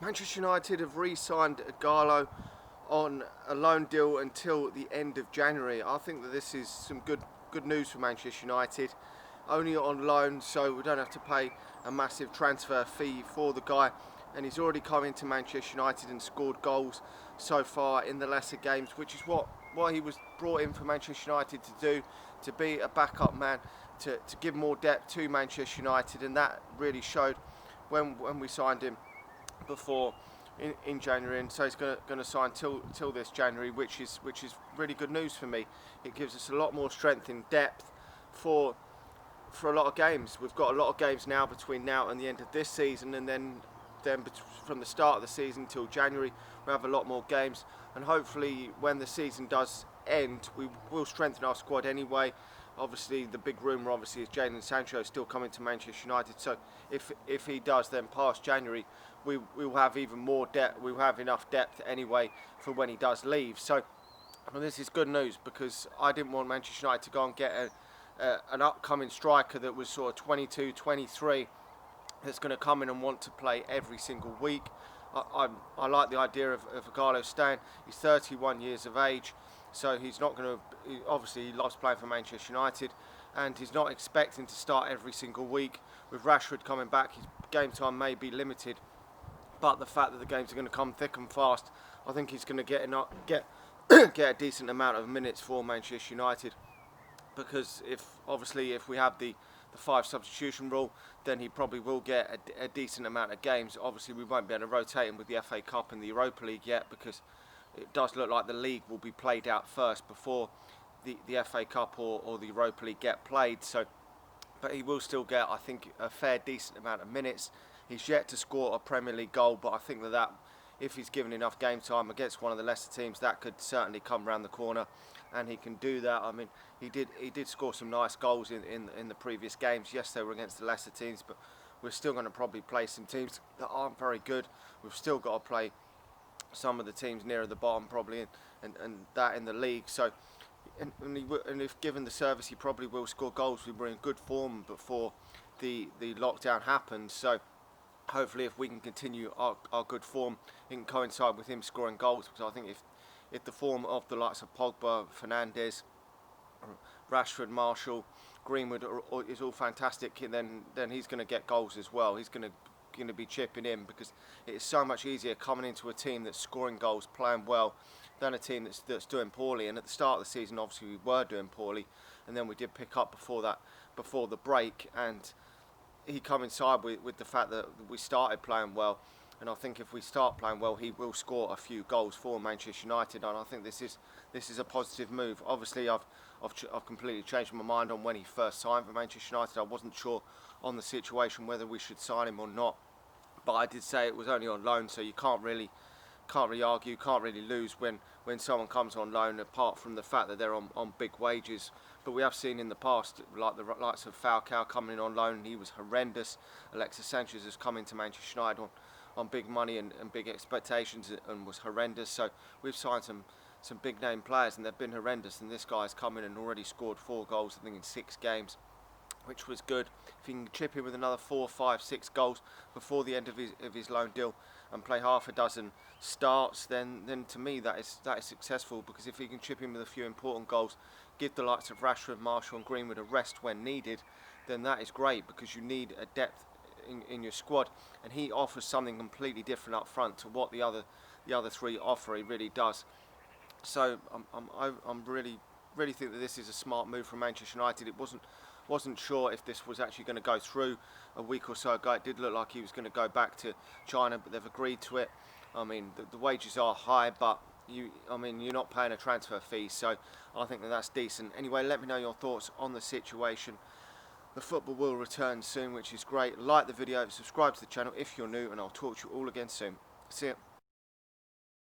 Manchester United have re-signed Ighalo on a loan deal until the end of January. I think that this is some good news for Manchester United. Only on loan, so we don't have to pay a massive transfer fee for the guy. And he's already come into Manchester United and scored goals so far in the lesser games, which is what he was brought in for Manchester United to do, to be a backup man, to give more depth to Manchester United, and that really showed when we signed him before in January, and so he's going to sign till this January, which is really good news for me. It gives us a lot more strength in depth for a lot of games. We've got a lot of games now between now and the end of this season, and then from the start of the season till January we have a lot more games, and hopefully when the season does end we will strengthen our squad anyway. Obviously the big rumour obviously is Jadon Sancho still coming to Manchester United, so if he does, then past January we will have even more depth. We'll have enough depth anyway for when he does leave. So well, this is good news, because I didn't want Manchester United to go and get an upcoming striker that was sort of 22, 23, that's going to come in and want to play every single week. I like the idea of Ighalo staying. He's 31 years of age, so he's not going to. Obviously, he loves playing for Manchester United, and he's not expecting to start every single week. With Rashford coming back, his game time may be limited, but the fact that the games are going to come thick and fast, I think he's going to get a decent amount of minutes for Manchester United. Because if we have the 5 substitution rule, then he probably will get a decent amount of games. Obviously we won't be able to rotate him with the FA Cup and the Europa League yet, because it does look like the league will be played out first before the FA Cup or the Europa League get played. So, but he will still get, I think, a fair decent amount of minutes. He's yet to score a Premier League goal, but I think that if he's given enough game time against one of the lesser teams, that could certainly come round the corner, and he can do that. I mean, he did score some nice goals in the previous games. Yes, they were against the lesser teams, but we're still going to probably play some teams that aren't very good. We've still got to play some of the teams nearer the bottom probably, and that in the league. So, and if given the service, he probably will score goals. We were in good form before the lockdown happened, so hopefully if we can continue our good form, it can coincide with him scoring goals, because I think if the form of the likes of Pogba, Fernandes, Rashford, Marshall, Greenwood is all fantastic, then he's going to get goals as well. He's going to be chipping in, because it's so much easier coming into a team that's scoring goals, playing well, than a team that's doing poorly. And at the start of the season, obviously we were doing poorly, and then we did pick up before the break, and he coincide with the fact that we started playing well. And I think if we start playing well, he will score a few goals for Manchester United, and I think this is a positive move. Obviously, I've completely changed my mind on when he first signed for Manchester United. I wasn't sure on the situation whether we should sign him or not, but I did say it was only on loan, so you can't really argue, can't really lose when someone comes on loan, apart from the fact that they're on big wages. But we have seen in the past, like the likes of Falcao coming in on loan, he was horrendous. Alexis Sanchez has come into Manchester United on big money and big expectations, and was horrendous. So we've signed some big name players, and they've been horrendous, and this guy's come in and already scored 4 goals, I think, in 6 games, which was good. If he can chip in with another 4, 5, 6 goals before the end of his loan deal, and play half a dozen starts, then to me that is successful, because if he can chip in with a few important goals, give the likes of Rashford, Marshall and Greenwood a rest when needed, then that is great, because you need a depth in your squad, and he offers something completely different up front to what the other 3 offer. He really does. So I'm really think that this is a smart move from Manchester United. It wasn't sure if this was actually going to go through a week or so ago. It did look like he was going to go back to China, but they've agreed to it. I mean, the wages are high, but you're not paying a transfer fee, so I think that's decent. Anyway, let me know your thoughts on the situation. The football will return soon, which is great. Like the video, subscribe to the channel if you're new, and I'll talk to you all again soon. See ya.